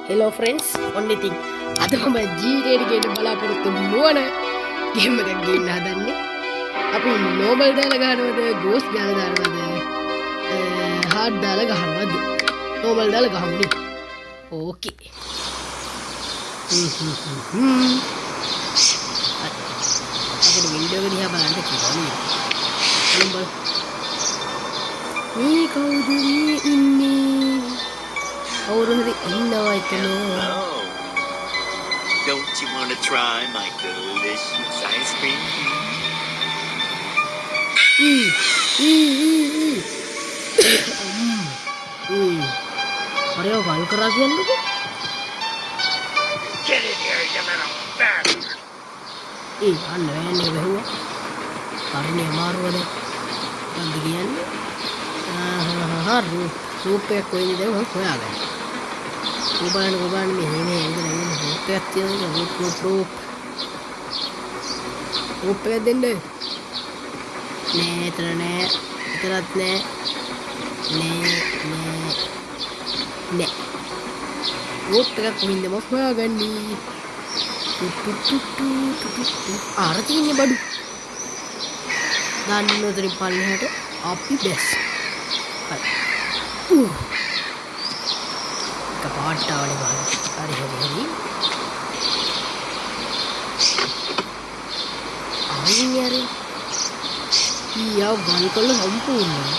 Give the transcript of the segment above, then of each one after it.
Hello friends, only thing. අද මම ජීවිතේට ගේන්න බලාපොරොත්තු නොවන ගේම් එකක් ගේන්න හදන්නේ. අපි normal දාලා ගහනවද, ghost දාලා දානවද, hard දාලා ගහනවද? normal දාලා ගහමුනේ. Okay. අපිට window එක දිහා බලන්න කියලා නේද? බලමු. මේ කවුද මේ ඉන්නේ? කවුරුහරි ඉන්නවා එතන. Don't you want to try my delicious ice cream? අරයව වල් කරා කියන්නකෝ. Get in here, you little bastard! අන්න වෑන් එක වැහුවා. හරිනේ අමාරුවද? මොකද්ද කියන්නේ? රූප එකක් කොහෙන්ද දැන් මම හොයාගන්න. ඔබාන මෙහෙම එන්නේ රූප එකක් තියෙනවා. රූප එක දෙන්න. නෑ එතන නෑ. එතරත් නෑ. නෑ. රූප එකක් කොහෙන්ද මම හොයාගන්නේ? අර තියෙන්නේ බඩු. දාන්න උතරින් පල්ලෙහාට අපි බැස්. පාට්ටාවනේ බලන්න. හරි. අයියරි. ඊයා ගල් කොල්ල සම්පූර්ණ.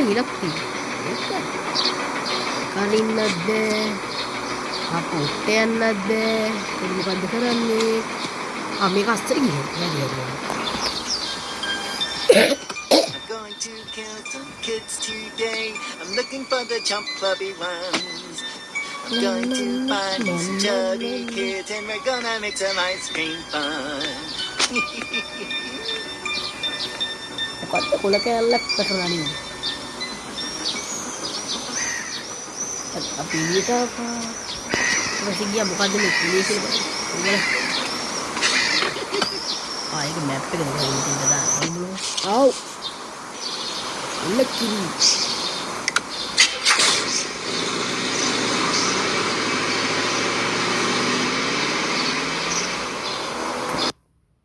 Hilappi. Kalinnad aku uttayannad මොකද්ද කරන්නේ? මේක අස්තර ගිහින්. I'm going to kill some kids today. I'm looking for the chump clubby ones. I'm going to find some chubby kids and we're gonna make some ice cream fun. මොකද්ද කොල කැල්ලක් කරන්නේ? අපි ඊට පස්සේ ගියා මොකද්ද මේ පුලිස් එක බලන්න. ඒක මැප් එක දෙකකින් දාන්න. ආව්. ලක්කිරි.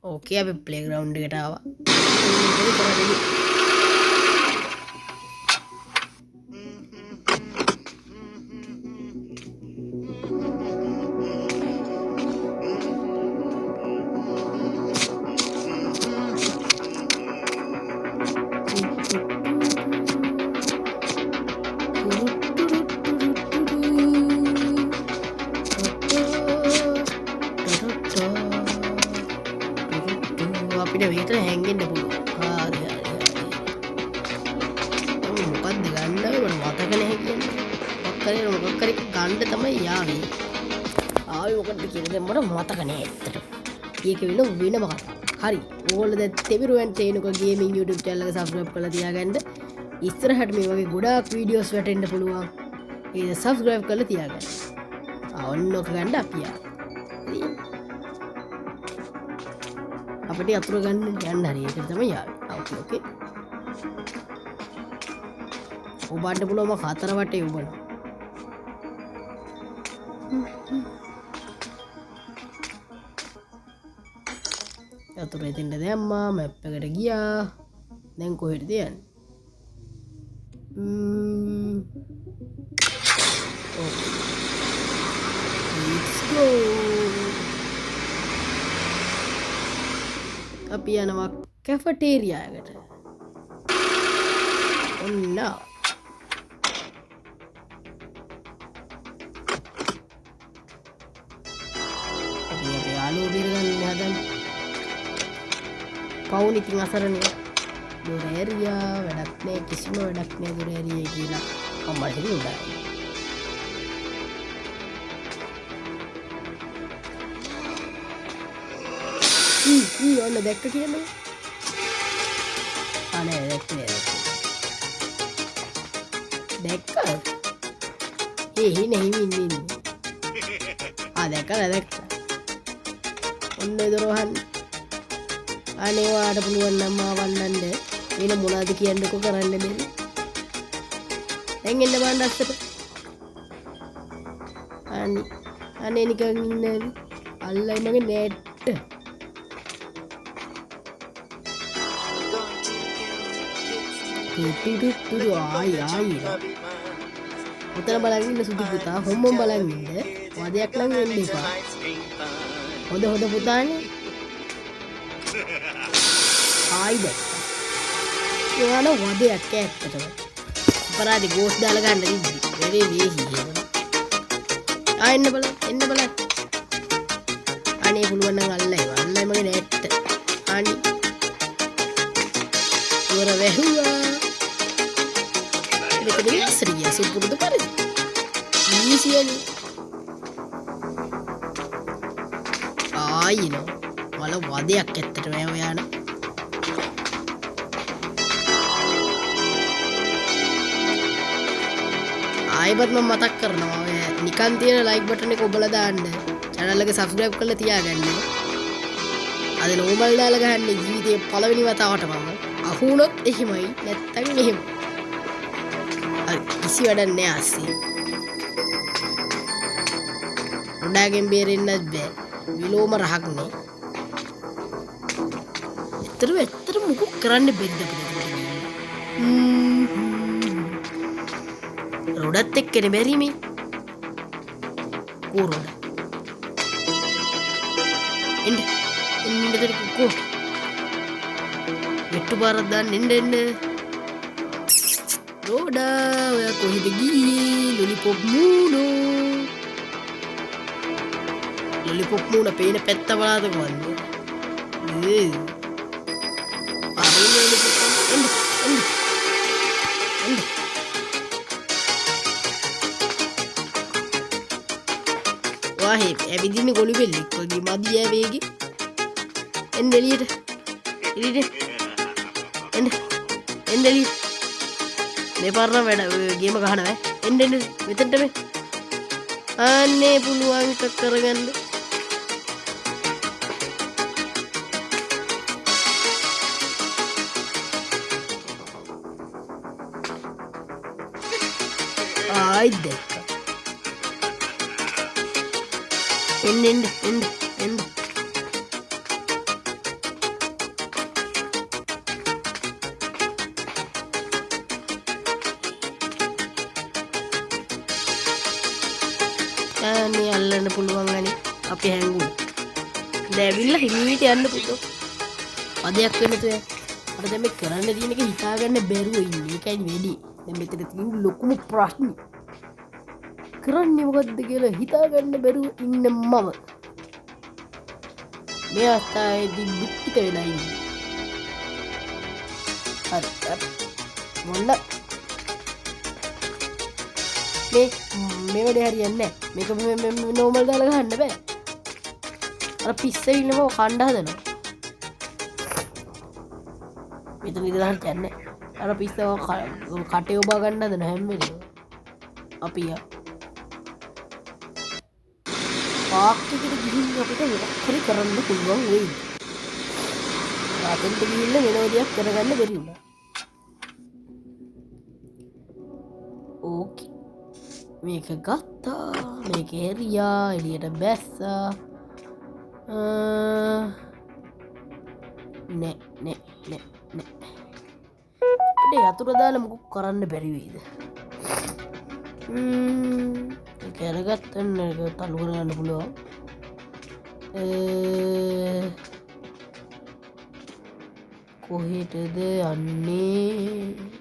ඕකේ අපි ප්ලේග්‍රවුන්ඩ් එකට ආවා. අපිට විතර හැංගෙන්න පුළුවන්. හරි. මොකක්ද ගන්නව මට මතක නැහැ කියන්නේ. මොකක් කරේ ගන්න තමයි යාවේ. ආවේ මොකද්ද කියලා දැන් මට මතක නැහැ ඇත්තට. ඒක වෙනම කතාවක්. හරි. ඕගොල්ලෝ දැන් තෙමිරුවන් තේනුක ගේමින් YouTube channel එක subscribe කරලා තියාගන්න. ඉස්සරහට මේ වගේ ගොඩාක් වීඩියෝස් වැටෙන්න පුළුවන්. ඒක subscribe කරලා තියාගන්න. ඔන්න ඔක ගන්න අපි ආ. අපිට අතුරු ගන්න යන්න හරි ඒක තමයි ආවේ. ඕකේ. ඔබට පුළුවන් හතර වටේ උබන. අතුරු එතෙන්ද දැම්මා මැප් එකට ගියා. දැන් කොහෙටද යන්නේ? Let's go. අපි යනවා කැෆටේරියා එකට. ඔන්න. අපි යාළුවෝ බේරගන්න හදන්නේ. පවුන් ඉතින් අසරණේ. දොර ඇරියා වැඩක් නෑ කිසිම වැඩක් නෑ දොර ඇරියේ කියලා අම්මා හිතුවා. ඔන්න දැක්ක කියන්නේ අනේ දැක්ක හිමින් දැක්ක ඔන්න දොරවහන් අනේවාට පුළුවන් නම් ආවන්නන්ද වෙන මොනවද කියන්නකෝ කරන්න බැරි දැන් එන්න බලන්න අස්සට අනේ නිකන් ඉන්න අල්ලයි මගේ නෑට්ට ආයි උතන බලන් ඉන්න සුදු පුතා හොම්බම් බලන් ඉන්න වදයක් නම් වෙන්න එපා හොඳ පුතානේ ආයි දැක්කා එයාන වදයක් ඇත්තටම අපරාධි ගෝස් දාලා ගන්න ඉද්දි වැඩේ වේසි එන්න බලන්න අනේ පුළුවන් නම් අල්ලයි මගේ නෑට්ට අනි ඉවර වැහුවා මෙතන ඉස්සරිය සුපුරුදු පරිදි ඊසියනේ ආයිනෝ වල වදයක් ඇත්තට ඔයාන ආයිබත් මම මතක් කරනවා ඔය නිකන් තියෙන ලයික් බටන් එක ඔබලා දාන්න channel එක subscribe කරලා තියාගන්න අද නෝමල් දාලා ගහන්න ජීවිතේ පළවෙනි වතාවට මම අහුනොත් එහෙමයි නැත්තම් එහෙම හරි කිසි වැඩක් නෑ අස්සේ රොඩාගෙන් බේරෙන්නත් බෑ විලෝම රහක් නේ ඇත්තට මොකක් කරන්න බැරිද රොඩත් එක්කනේ බැරි මේ කෝ රොඩ එන්න කෝ මෙට්ටු පාරක් දාන්න එන්න රෝඩා ඔයා කොහෙද ගියේ ලොලිපොප් මූණ පේන පැත්ත බලාතක වන්නේ එන්න වාහේ ඇවිදින්න ගොළු බෙල්ලෙක් වගේ මදි ඇවේගේ එන්න එළියට මේ පාරම වැඩ ගේම ගහනවා එන්න මෙතනට මේ අනේ පුළුවන් එකක් කරගන්න ආයි දැක්කා එන්න මේ අල්ලන්න පුළුවන් අනේ අපි හැංගුණා දැවිල්ලා හිමීට යන්න පුතෝ අදයක් වෙන තු අර දැන් මේ කරන්න තියෙන එක හිතාගන්න බැරුව ඉන්නේ ඒකයි වෙඩි දැන් මෙතන තියෙන ලොකුම ප්‍රශ්නේ කරන්නේ මොකද්ද කියලා හිතාගන්න බැරුව ඉන්න මම මේ අවස්ථාවේදී දුක්ඛිත වෙලා ඉන්නේ හරි මොන්න මේ වැඩේ හරියන්නේ නැහැ මේක නෝමල් දාලා ගහන්න බෑ අර පිස්සේ ඉන්නව කණ්ඩ හදනවා මෙතන ඉඳලා හරියන්නේ අර පිස්සව කටේ ඔබා ගන්න හදන හැම වෙලේම අපි පාක්කෙට ගිහින් අපිට මොකක්ද කරන්න පුළුවන් වෙයිද රාතෙන්ට ගිහින් මෙලෝඩියක් කරගන්න බැරි වුණා ඕකේ මේක ගත්තා මේක හැරියා එළියට බැස්සා නෑ අපිට යතුරු දාලා මොකක් කරන්න බැරි වෙයිද ඒක අරගත්තන්න ඒක තල්ලු කරගන්න පුළුවන් කොහෙටද යන්නේ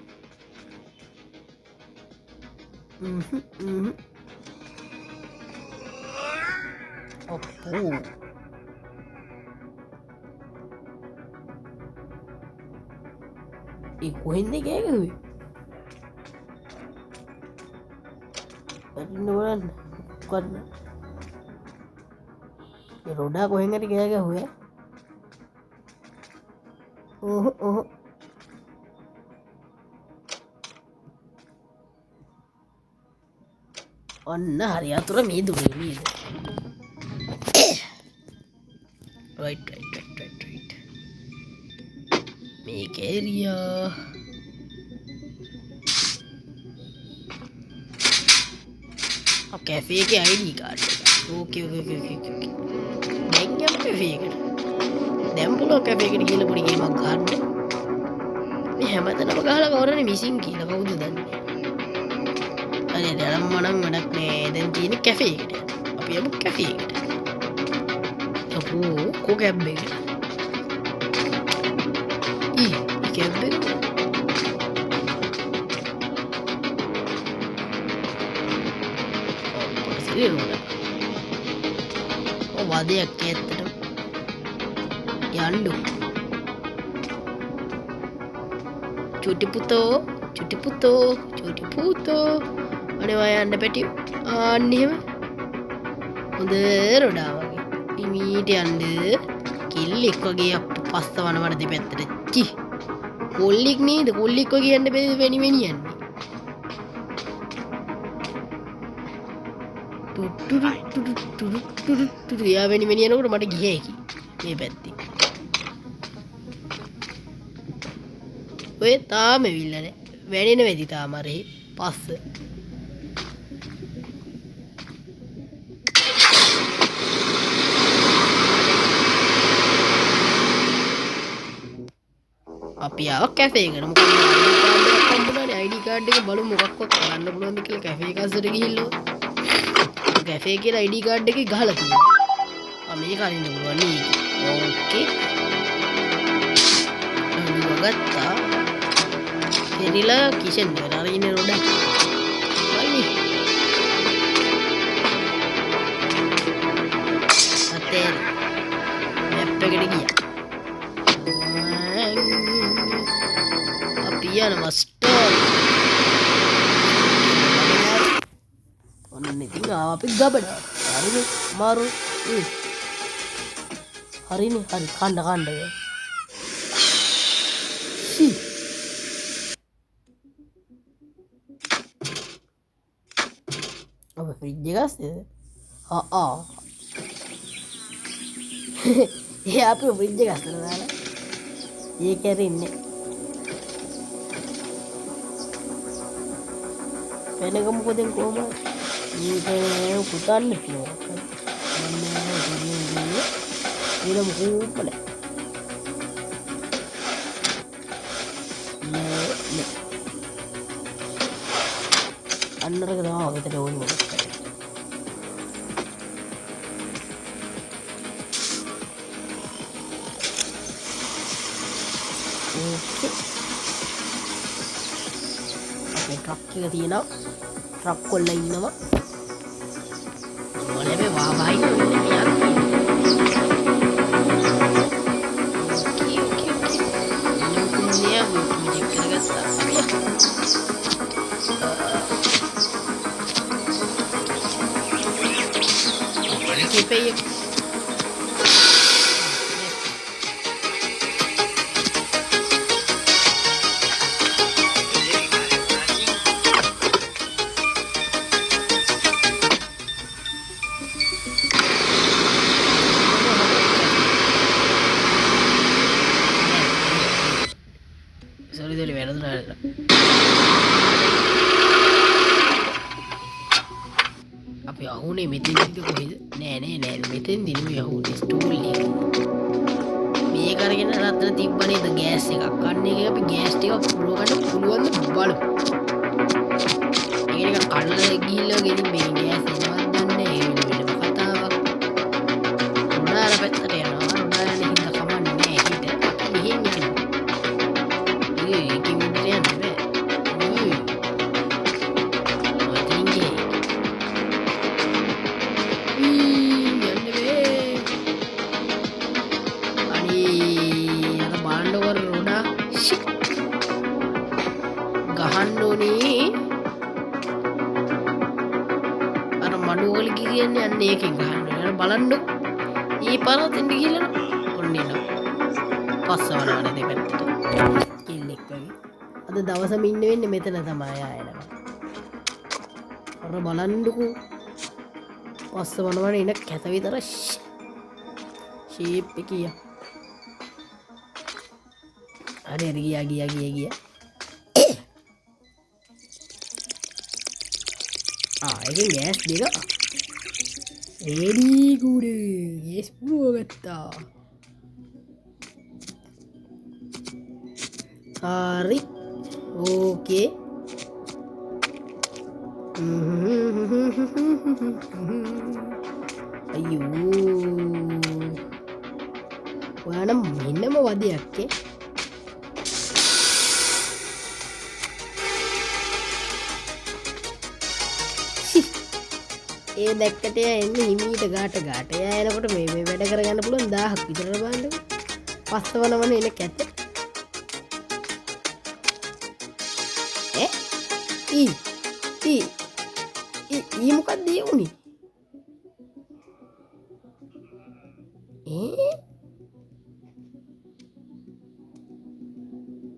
අපෝ ඒ කොහෙන්ද ගෑගුවේ බලන්න කොන්න රොඩා කොහෙන් හරි ගෑ ගැහුවේ ඕහෝ ඔන්න හරි අතුර මේ දුරේ නේද right මේක ඒරියා කැෆේ එකේ ID කාඩ් එක ඕකේ දැන් යමු කැෆේ එකට දැන් පුළුවන් කැෆේ එකට ගිහලා පොඩි ගේමක් ගන්න මේ හැමතැනම ගහලා කවුරුනේ මිසින් කියලා කවුද දන්නේ අනේ දැන් මනම් වැඩක් නෑ දැන් තියෙන්නේ කැෆේ එකට අපි යමු කැෆේ එකට කෝ කැබ් එක කැබ් එක වදයක් ඇත්තට යන්ඩු චුටිපුතෝ අනවා යන්න පැටිය ආන්නෙම හොඳ රොඩා වගේ ඉමීට යන්ඩ කිල්ලෙක් වගේ අප පස්ස වනවට දෙපැත්තට චි කොල්ලික් නේද කොල්ලික් වගේ යන්න බැ වැනිවෙනි යන්නේ යා වැනි වෙනියනකට මට ගියකි මේ පැත්ති ඔය තාම විල්ලන වැනෙන වෙදි තාමරෙහි පස්ස අපි ආව කැෆේ එකට මොකද ID කාඩ් එක බලමු මොකක්වත් කරන්න පුළුවන්ද කියලා කැෆේ එක අස්සට ගිහිල්ලා කැෆේ කියලා ID කාඩ් එකේ ගහලා තියෙනවා. මේක අරින්න පුළුවන් නේ. ඕකේ. ගත්තා. එරිලා කිෂන් වල අරින්න රොඩ. බලන්න. අතේ. මැප් එකට ගියා. අපි යනවා ස්ටෝර්. ඔන්න ඉතින් අපි ගබඩ හරිනේ මාරු හරිනේ හරි කණ්ඩ ඔබ ෆ්‍රිජ් එක ගස්සද ඒ අපි ෆ්‍රිජ් එක ගස්සලා දාලා ඒක ඇරින්නේ වෙනකම් මොකද කොහමද ini hutan nih loh ini mumpul අන්නර කරනවා වගේ තේ ඕනේ ඕකේ අපේ ට්‍රක් එක තියෙනවා ට්‍රක් වල ඉන්නවා ඔලේ වාවයි Pay sorry dari mana tuh ada අපි අහුනේ මෙතෙන්ද කොහෙද නෑ මෙතෙන්දී නෙමෙයි අහුනේ ස්ටෝල් එක මේ කරගෙන රත්න තිබ්බනේද ගෑස් එකක් අන්න එක අපි ගෑස් ටික පුරව ගන්න පුළුවන් ද බලමු ඒක නිකන් කඩලා ගිහිල්ලා ගෙනින් මේ ගෑස් එනවද දන්නේ ඒ වෙනම කතාවක් උනාර පැත්තට යනවා උනාර යන හින්දා කමන්නේ නෑ හිට මෙහෙන් යනවා ඒකෙ මුදේ යන්නේ මඩුවල කියන්නේ අන්න ඒකෙන් ගහන්න ඕනේ. බලන්න ඊ පාරත් එන්න ගිහලා ඔන්න එනවා. පස්සවනවන දෙපැත්තට කෙල්ලෙක් වගේ අද දවසම ඉන්න වෙන්නේ මෙතන තමයි ආයනවා අර බලන්ඩුකු පස්ස වනවන එන කැත විතර ශීප් කිය අර ගිය ආයක ගෑස් දෙක රේඩීකුඩ ගෙස් පුුවගත්තා හරි ඕකේ අයෝ ඔයානම් මෙන්නම වදයක්කේ ඒ දැක්කට එන්න හිමීට ගාට යනකොට මේ වැඩ කරගන්න පුළුවන් 1000ක් විතර බලන්න පස්ස වනවන එන කැත ඊ මොකක්ද ඒ වුනේ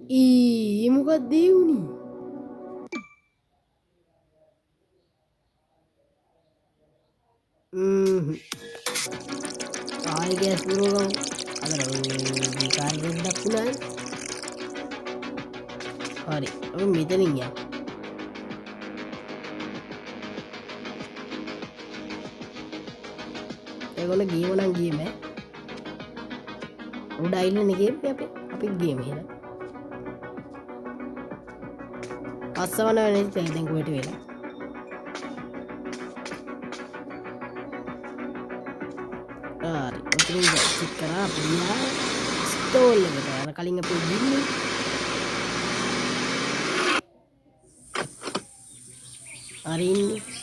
ඊ මොකක්ද ඒ වුනේ ආයෙ ගෑස් පුරවගමු අර කාර්යයක් දක්ුණායි හරි අපි මෙතනින් යමු ඒගොල්ලෝ ගේම නම් ගේම උඩ අයිල්ලනේ ගේම අපි ගේම එහෙනම් පස්සවන වෙන්නේ දැන් කොහෙට වෙලා හරි උතුරින් චෙක් කරා අපියා ස්ටෝල් එකට යන කලින් අපි ගින්නේ හරි ඉන්නේ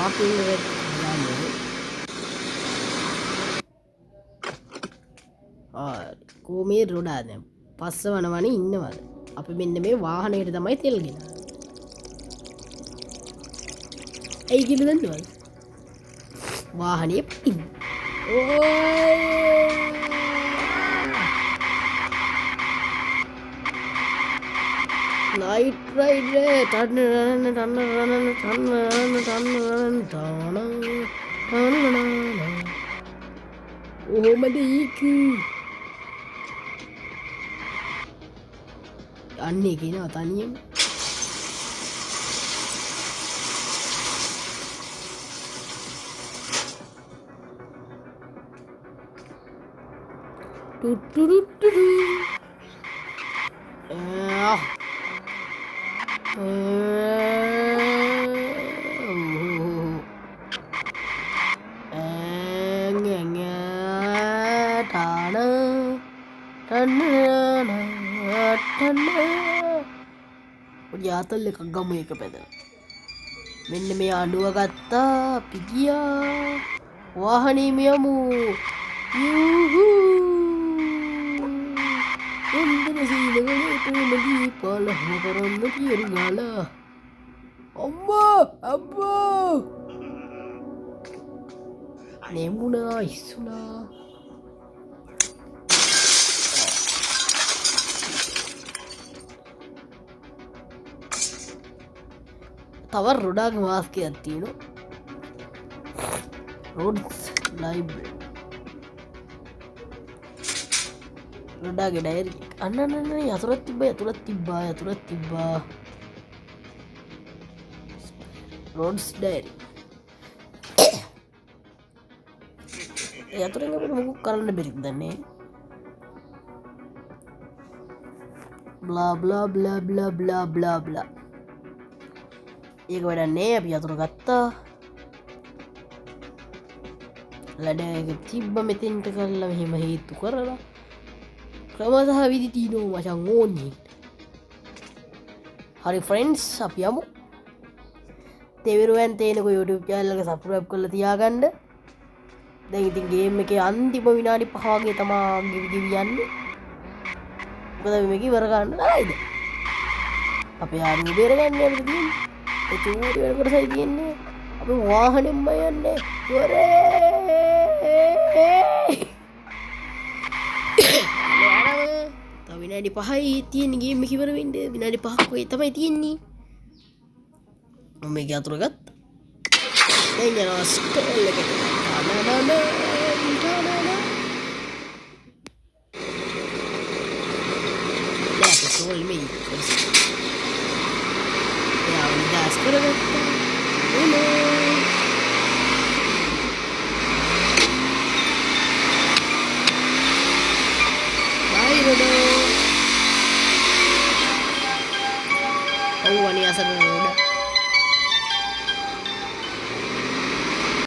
පාපින් එක යන්නේ කෝමේ රොඩා දැන් පස්ස වනවනේ ඉන්නවද අපි මෙන්න මේ වාහනයට තමයි තෙල් ගෙනන්නේ ඇයි කියලා දන්නවද වාහනේ පිටින් Night Rider අන්නේ කියනවා තනියම යාතල් එකක් ගමු එක පැදලා මෙන්න මේ අඬුව ගත්තා අපි ගියා වාහනේම යමු එන්දර සීලවලට නදී පලහම කරන්න පියරු ගාලා අම්මා නෙමුණා ඉස්සුනා තව රොඩාගේ මාස්කයක් තියෙනවා රොඩ්ස් ලයිබ්‍රරි රොඩාගේ ඩයරි අන්න යතුරක් තිබ්බා රොඩ්ස් ඩයරි යතුරෙන් අපිට මොකක් කරන්න බැරිද දන්නේ බ්ලා ඒක වැඩන්නේ අපි යතුර ගත්තා ලඩ තිබ්බ මෙතෙන්ට කරලා මෙහෙම හේතු කරලා ක්‍රමසහ විදි තියනෝ මචං ඕන්නේ හරි ෆ්‍රෙන්ඩ්ස් අපි යමු තෙවරුවන් තේනක YouTube channel එක subscribe කරලා තියාගන්න දැන් ඉතින් ගේම් එකේ අන්තිම විනාඩි 5 වගේ තමයි ගෙවි යන්නේ මොකද මේක ඉවර ගන්න නෑද අපේ ආරුව බේර ගන්න අපිට තියෙන්නේ ඒ චූටි වෙනකොට සයි තියෙන්නේ අපි වාහනෙන්ම යන්නේ වරේ තව විනාඩි 5යි තියෙන්නේ ගේම් එක ඉවර වෙන්න විනාඩි 5ක් වගේ තමයි තියෙන්නේ මම මේක අතුර ගත්තා දැන් යනවා ස්කෝල් එකට Soul me. Ya, udah sekarang. Hello.